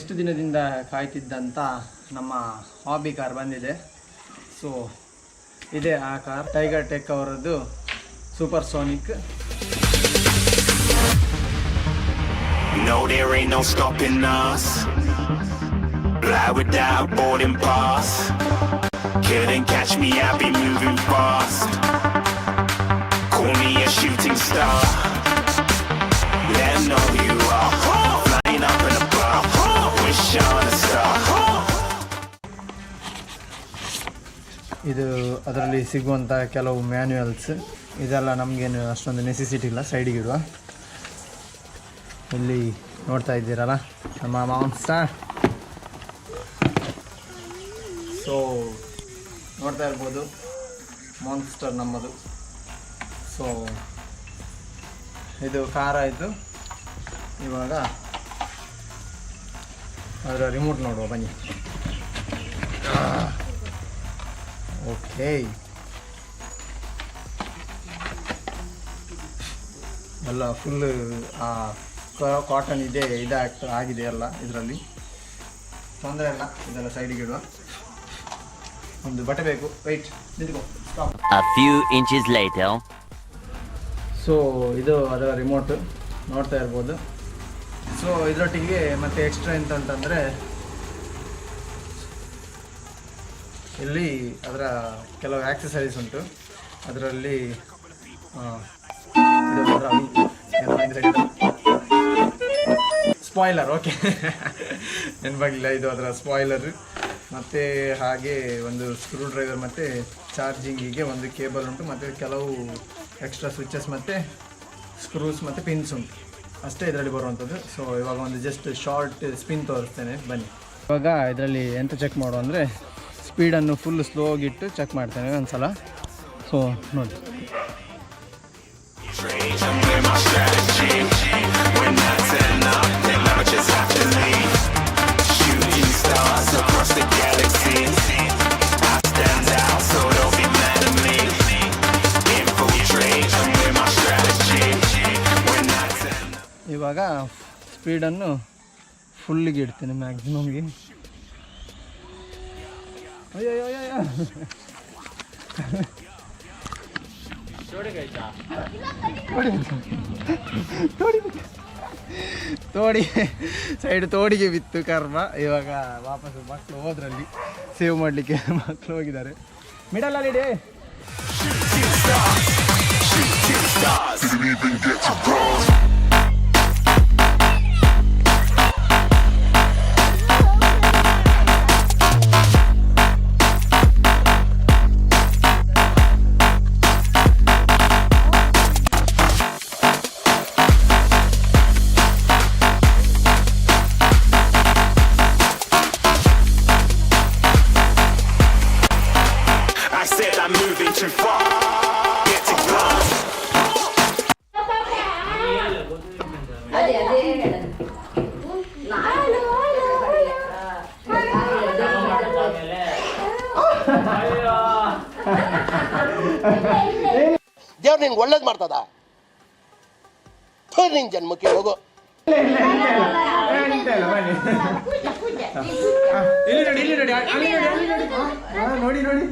ಎಷ್ಟು ದಿನದಿಂದ ಕಾಯ್ತಿದ್ದಂಥ ನಮ್ಮ ಹಾಬಿ ಕಾರ್ ಬಂದಿದೆ. ಸೊ ಇದೇ ಆ ಕಾರ್, ಟೈಗರ್ ಟೆಕ್ ಅವರದ್ದು super Sonic. No, there ain't no stopping us. Fly without boarding pass. Couldn't catch me, I'll be moving fast. Call me a shooting star. Let 'em know who you are. Flying up in a bar. Wish on a star. ಇದು ಅದರಲ್ಲಿ ಸಿಗುವಂಥ ಕೆಲವು ಮ್ಯಾನ್ಯುಯಲ್ಸ್. ಇದೆಲ್ಲ ನಮಗೇನು ಅಷ್ಟೊಂದು necessity ಇಲ್ಲ, ಸೈಡಿಗೆ ಇಡುವ. ಇಲ್ಲಿ ನೋಡ್ತಾ ಇದ್ದೀರಲ್ಲ ನಮ್ಮ ಮಾನ್ಸ್ಟರ್. ಸೊ ನೋಡ್ತಾ ಇರ್ಬೋದು ಮಾನ್ಸ್ಟರ್ ನಮ್ಮದು. ಸೊ ಇದು ಕಾರ್ ಆಯಿತು. ಇವಾಗ ಅದರ ರಿಮೋಟ್ ನೋಡುವ ಬನ್ನಿ. ಓಕೆ, ಎಲ್ಲ ಫುಲ್ ಕಾಟನ್ ಇದೆ, ಆಗಿದೆ ಎಲ್ಲ ಇದರಲ್ಲಿ, ತೊಂದರೆ ಇಲ್ಲ. ಇದೆಲ್ಲ ಸೈಡಿಗೆ ಇಡುವ. ಒಂದು ಬಟ್ಟೆ ಬೇಕು, ವೆಯ್ಟ್ ನಿಂತ್ಕೋ. A few inches later. So ಇದು ಅದರ ರಿಮೋಟ್ ನೋಡ್ತಾ ಇರ್ಬೋದು. ಸೊ ಇದರೊಟ್ಟಿಗೆ ಮತ್ತೆ ಎಕ್ಸ್ಟ್ರಾ ಎಂತಂತಂದರೆ ಇಲ್ಲಿ ಅದರ ಕೆಲವು ಆಕ್ಸೆಸರೀಸ್ ಉಂಟು. ಅದರಲ್ಲಿ ಸ್ಪಾಯ್ಲರ್, ಓಕೆ ನೆನಪಾಗಲಿಲ್ಲ, ಇದು ಅದರ ಸ್ಪಾಯ್ಲರ್. ಮತ್ತು ಹಾಗೆ ಒಂದು ಸ್ಕ್ರೂ ಡ್ರೈವರ್ ಮತ್ತು ಚಾರ್ಜಿಂಗಿಗೆ ಒಂದು ಕೇಬಲ್ ಉಂಟು, ಮತ್ತು ಕೆಲವು ಎಕ್ಸ್ಟ್ರಾ ಸ್ವಿಚಸ್ ಮತ್ತು ಸ್ಕ್ರೂಸ್ ಮತ್ತು ಪಿನ್ಸ್ ಉಂಟು. ಅಷ್ಟೇ ಇದರಲ್ಲಿ ಬರುವಂಥದ್ದು. ಸೊ ಇವಾಗ ಒಂದು ಜಸ್ಟ್ ಶಾರ್ಟ್ ಸ್ಪಿನ್ ತೋರಿಸ್ತೇನೆ ಬನ್ನಿ. ಇವಾಗ ಇದರಲ್ಲಿ ಎಂತ ಚೆಕ್ ಮಾಡುವ ಅಂದರೆ ಸ್ಪೀಡನ್ನು ಫುಲ್ ಸ್ಲೋಗಿಟ್ಟು ಚೆಕ್ ಮಾಡ್ತೇನೆ ಒಂದು ಸಲ. ಸೊ ನೋಡಿ, ಇವಾಗ ಸ್ಪೀಡನ್ನು ಫುಲ್ಲಿಗೆ ಇಡ್ತೇನೆ, ಮ್ಯಾಕ್ಸಿಮಮ್ಗೆ. ಅಯ್ಯೋ ತೋಡಿ ಸೈಡ್ ತೋಡಿಗೆ ಬಿತ್ತು ಕರ್ಮ. ಇವಾಗ ವಾಪಸ್ ಮಕ್ಕಳು ಹೋದ್ರಲ್ಲಿ ಸೇವ್ ಮಾಡಲಿಕ್ಕೆ ಮಕ್ಕಳು ಹೋಗಿದ್ದಾರೆ. ಮಿಡಲ್ ಅಲ್ಲಿ ಇಡಿ. ದೇವ್ರು ನಿನ್ಗೆ ಒಳ್ಳೇದು ಮಾಡ್ತದ. ನಿನ್ ಜನ್ಮಕ್ಕೆ ಹೋಗೋ. ನೋಡಿ ನೋಡಿ